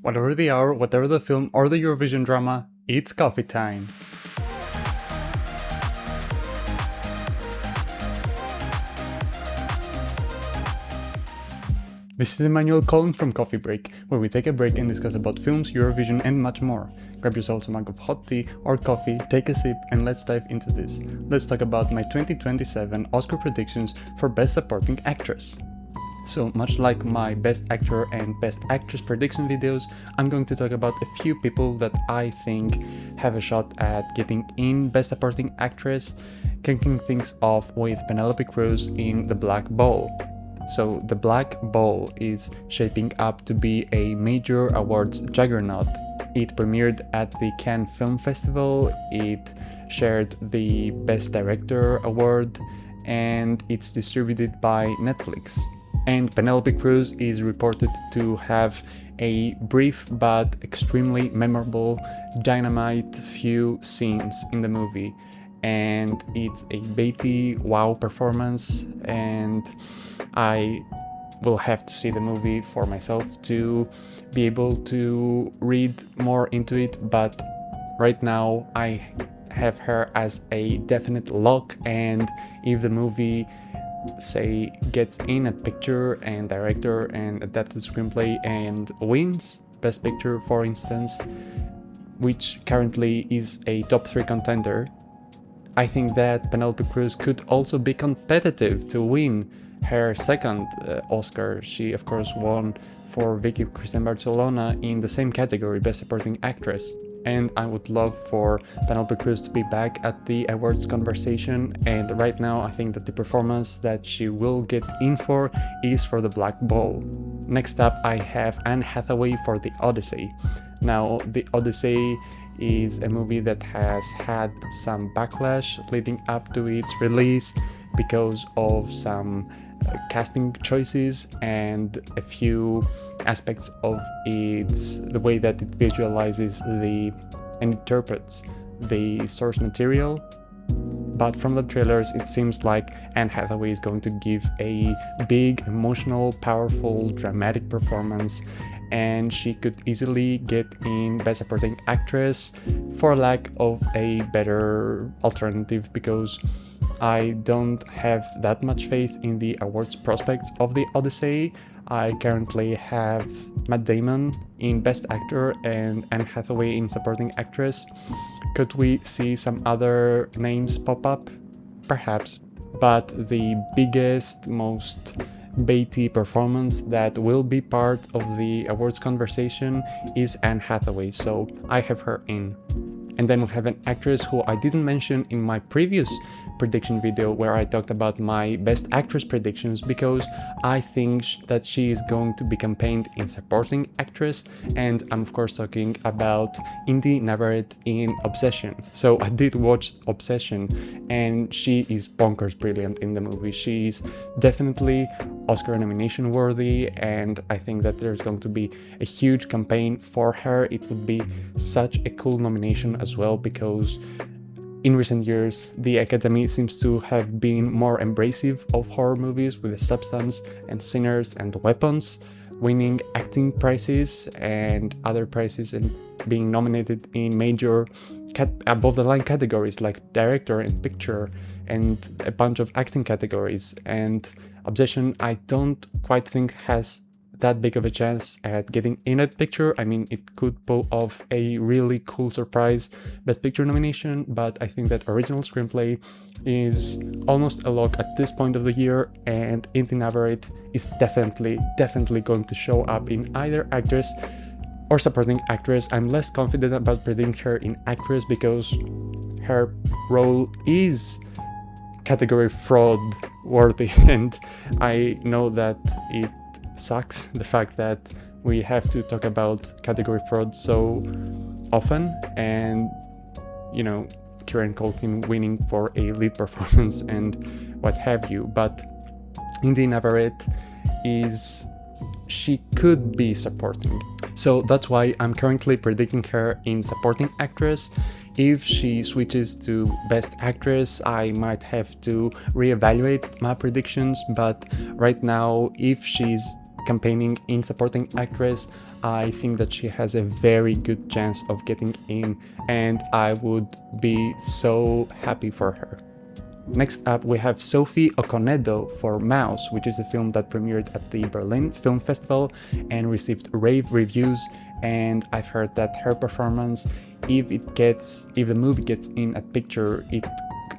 Whatever the hour, whatever the film or the Eurovision drama, it's coffee time. This is Emmanuel calling from Coffee Break, where we take a break and discuss about films, Eurovision and much more. Grab yourselves a mug of hot tea or coffee, take a sip and let's dive into this. Let's talk about my 2027 Oscar predictions for Best Supporting Actress. So much like my Best Actor and Best Actress prediction videos, I'm going to talk about a few people that I think have a shot at getting in Best Supporting Actress, kicking things off with Penelope Cruz in The Black Ball. So The Black Ball is shaping up to be a major awards juggernaut. It premiered at the Cannes Film Festival, it shared the Best Director award, and it's distributed by Netflix. And Penelope Cruz is reported to have a brief but extremely memorable, dynamite few scenes in the movie. And it's a Beatty wow performance, and I will have to see the movie for myself to be able to read more into it, but right now I have her as a definite lock, and if the movie say gets in at picture and director and adapted screenplay and wins Best Picture, for instance, which currently is a top 3 contender, I think that Penelope Cruz could also be competitive to win her second Oscar. She of course won for Vicky Cristina Barcelona in the same category, Best Supporting Actress. And I would love for Penelope Cruz to be back at the awards conversation, and right now I think that the performance that she will get in for is for The Black Ball. Next up I have Anne Hathaway for The Odyssey. Now The Odyssey is a movie that has had some backlash leading up to its release because of some casting choices and a few aspects of the way that it visualizes and interprets the source material. But from the trailers it seems like Anne Hathaway is going to give a big, emotional, powerful, dramatic performance, and she could easily get in Best Supporting Actress for lack of a better alternative, because I don't have that much faith in the awards prospects of The Odyssey. I currently have Matt Damon in Best Actor and Anne Hathaway in Supporting Actress. Could we see some other names pop up? Perhaps. But the biggest, most Beatty performance that will be part of the awards conversation is Anne Hathaway, so I have her in. And then we have an actress who I didn't mention in my previous prediction video where I talked about my Best Actress predictions, because I think that she is going to be campaigned in Supporting Actress, and I'm of course talking about Indy Navarrete in Obsession. So I did watch Obsession and she is bonkers brilliant in the movie. She's definitely Oscar nomination worthy, and I think that there's going to be a huge campaign for her. It would be such a cool nomination as well, because in recent years, the Academy seems to have been more embracive of horror movies with The Substance and Sinners and Weapons, winning acting prizes and other prizes and being nominated in major above-the-line categories like director and picture and a bunch of acting categories. And Obsession, I don't quite think has that big of a chance at getting in at picture. I mean, it could pull off a really cool surprise Best Picture nomination, but I think that original screenplay is almost a lock at this point of the year, and Indy Navarrete is definitely going to show up in either actress or supporting actress. I'm less confident about predicting her in actress because her role is category fraud worthy, and I know that it sucks the fact that we have to talk about category fraud so often, and you know, Kieran Culkin winning for a lead performance and what have you. But Indy Navarrete she could be supporting, so that's why I'm currently predicting her in Supporting Actress. If she switches to Best Actress, I might have to reevaluate my predictions, but right now, if she's campaigning in Supporting Actress, I think that she has a very good chance of getting in, and I would be so happy for her. Next up, we have Sophie Okonedo for Mouse, which is a film that premiered at the Berlin Film Festival and received rave reviews, and I've heard that her performance, if the movie gets in at picture,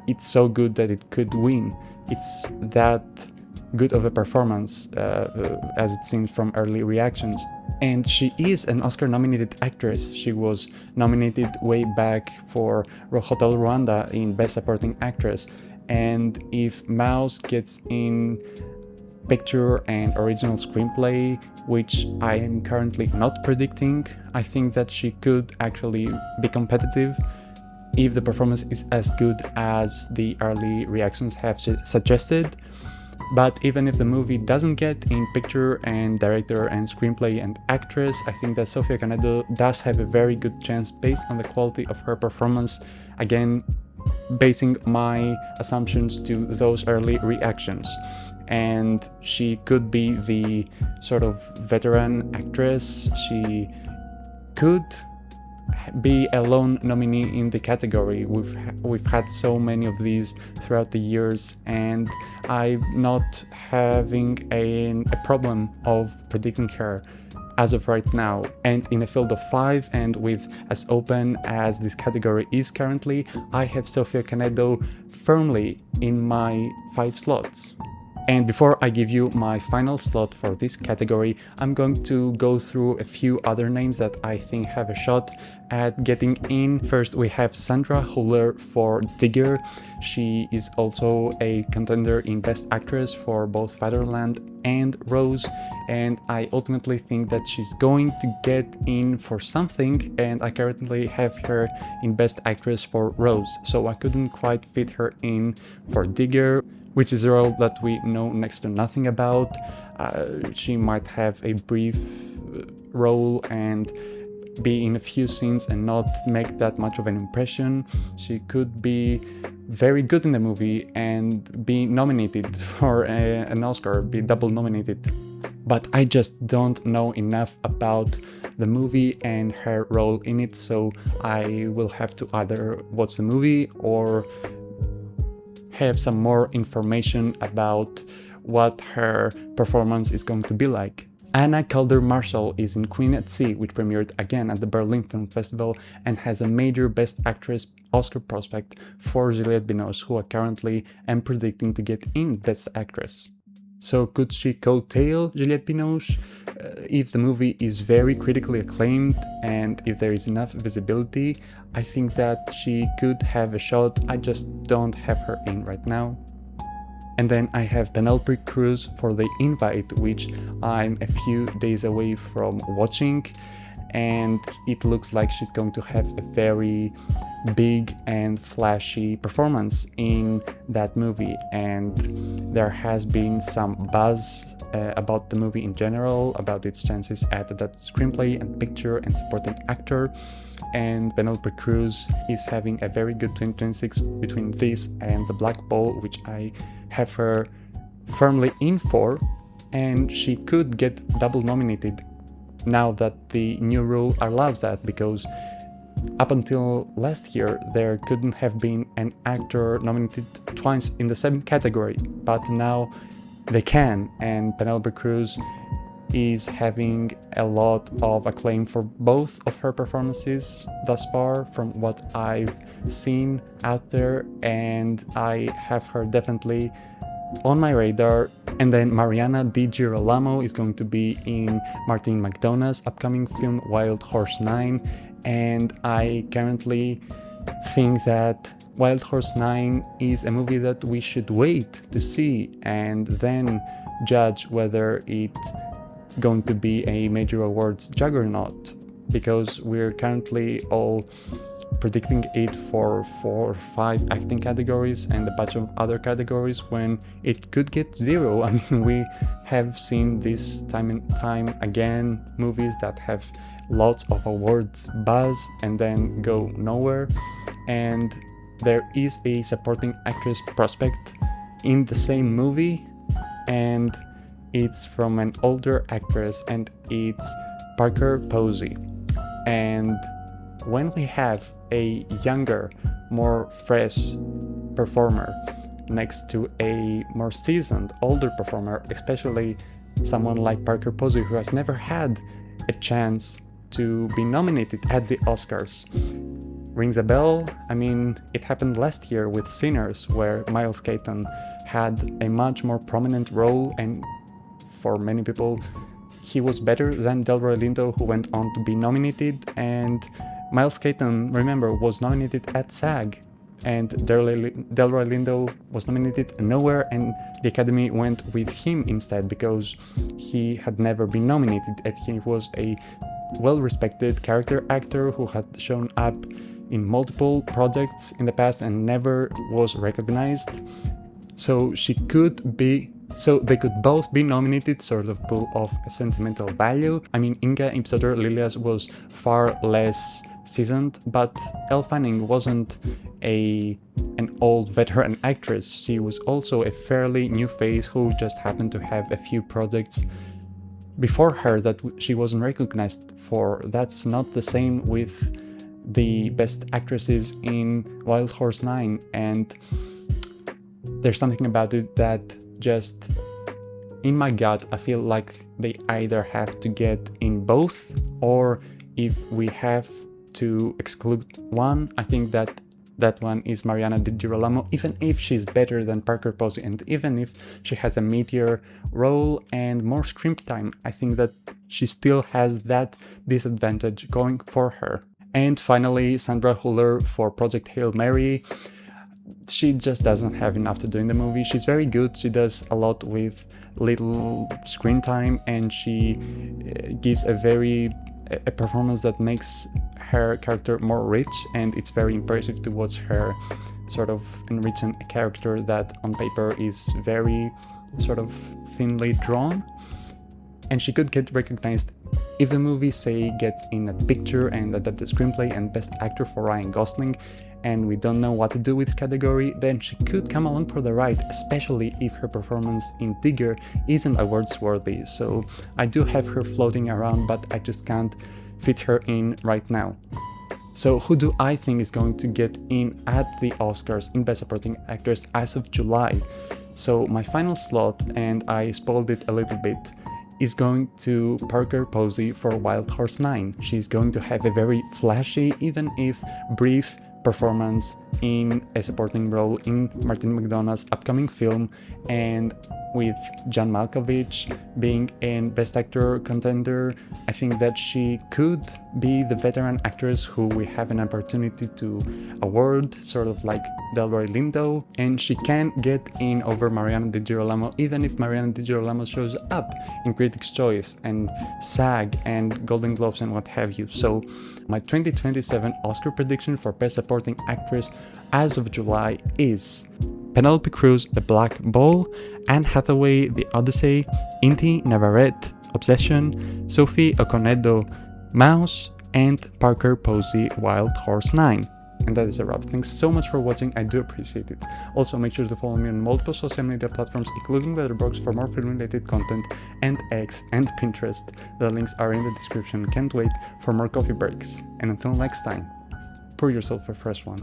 it's so good that it could win. It's that good of a performance, as it seems from early reactions. And she is an Oscar-nominated actress. She was nominated way back for Hotel Rwanda in Best Supporting Actress. And if Mouse gets in picture and original screenplay, which I am currently not predicting, I think that she could actually be competitive if the performance is as good as the early reactions have suggested. But even if the movie doesn't get in picture and director and screenplay and actress, I think that Sophie Okonedo does have a very good chance based on the quality of her performance. Again, basing my assumptions to those early reactions. And she could be the sort of veteran actress. She could be a lone nominee in the category. We've had so many of these throughout the years, and I'm not having a problem of predicting her as of right now. And in a field of 5, and with as open as this category is currently, I have Sophie Okonedo firmly in my 5 slots. And before I give you my final slot for this category, I'm going to go through a few other names that I think have a shot at getting in. First, we have Sandra Hüller for Digger. She is also a contender in Best Actress for both Fatherland and Rose, and I ultimately think that she's going to get in for something, and I currently have her in Best Actress for Rose, so I couldn't quite fit her in for Digger, which is a role that we know next to nothing about. She might have a brief role and be in a few scenes and not make that much of an impression. She could be very good in the movie and be nominated for an Oscar, be double nominated. But I just don't know enough about the movie and her role in it, so I will have to either watch the movie or have some more information about what her performance is going to be like. Anna Calder-Marshall is in Queen at Sea, which premiered again at the Berlin Film Festival and has a major Best Actress Oscar prospect for Juliette Binoche, who I currently am predicting to get in Best Actress. So could she coattail Juliette Binoche? If the movie is very critically acclaimed and if there is enough visibility, I think that she could have a shot. I just don't have her in right now. And then I have Penelope Cruz for The Invite, which I'm a few days away from watching, and it looks like she's going to have a very big and flashy performance in that movie, and there has been some buzz about the movie in general, about its chances at that screenplay and picture and supporting actor, and Penelope Cruz is having a very good 2026 between this and The Black Ball, which I have her firmly in for, and she could get double nominated now that the new rule allows that, because up until last year there couldn't have been an actor nominated twice in the same category, but now they can, and Penelope Cruz is having a lot of acclaim for both of her performances thus far from what I've seen out there, and I have her definitely on my radar. And then Mariana Di Girolamo is going to be in Martin McDonagh's upcoming film Wild Horse 9, and I currently think that Wild Horse 9 is a movie that we should wait to see and then judge whether it's going to be a major awards juggernaut, because we're currently all predicting it for 4 or 5 acting categories and a bunch of other categories when it could get 0. I mean, we have seen this time and time again, movies that have lots of awards buzz and then go nowhere, and there is a supporting actress prospect in the same movie, and it's from an older actress and it's Parker Posey. And when we have a younger, more fresh performer next to a more seasoned, older performer, especially someone like Parker Posey, who has never had a chance to be nominated at the Oscars. Rings a bell? I mean, it happened last year with Sinners, where Miles Keaton had a much more prominent role, and for many people, he was better than Delroy Lindo, who went on to be nominated. And Miles Keaton, remember, was nominated at SAG, and Delroy Lindo was nominated nowhere, and the Academy went with him instead because he had never been nominated, and he was a well-respected character actor who had shown up in multiple projects in the past and never was recognized. So they could both be nominated, sort of pull off a sentimental value. I mean, Inga Ipsoter Lilias was far less seasoned, but Elle Fanning wasn't an old veteran actress. She was also a fairly new face who just happened to have a few projects before her that she wasn't recognized for. That's not the same with the best actresses in Wild Horse 9, and there's something about it that just, in my gut, I feel like they either have to get in both, or if we have to exclude one, I think that one is Mariana Di Girolamo, even if she's better than Parker Posey, and even if she has a meatier role and more screen time, I think that she still has that disadvantage going for her. And finally, Sandra Hüller for Project Hail Mary. She just doesn't have enough to do in the movie. She's very good, she does a lot with little screen time, and she gives a performance that makes her character more rich, and it's very impressive to watch her sort of enriching a character that on paper is very sort of thinly drawn. And she could get recognized if the movie, say, gets in a picture and adapted screenplay and best actor for Ryan Gosling, and we don't know what to do with this category, then she could come along for the ride, especially if her performance in Tigger isn't awards worthy. So I do have her floating around, but I just can't fit her in right now. So who do I think is going to get in at the Oscars in Best Supporting Actress as of July? So my final slot, and I spoiled it a little bit, is going to Parker Posey for Wild Horse 9. She's going to have a very flashy, even if brief, performance in a supporting role in Martin McDonagh's upcoming film, and with John Malkovich being a Best Actor contender, I think that she could be the veteran actress who we have an opportunity to award, sort of like Delroy Lindo, and she can get in over Mariana Di Girolamo, even if Mariana Di Girolamo shows up in Critics' Choice and SAG and Golden Globes and what have you. So my 2027 Oscar prediction for Best Supporting Actress as of July is Penelope Cruz, The Black Ball, Anne Hathaway, The Odyssey, Inti Navarrete, Obsession, Sophie Okonedo, Mouse, and Parker Posey, Wild Horse 9. And that is a wrap. Thanks so much for watching, I do appreciate it. Also, make sure to follow me on multiple social media platforms, including Letterboxd for more film-related content, and X and Pinterest. The links are in the description. Can't wait for more coffee breaks. And until next time, pour yourself a fresh one.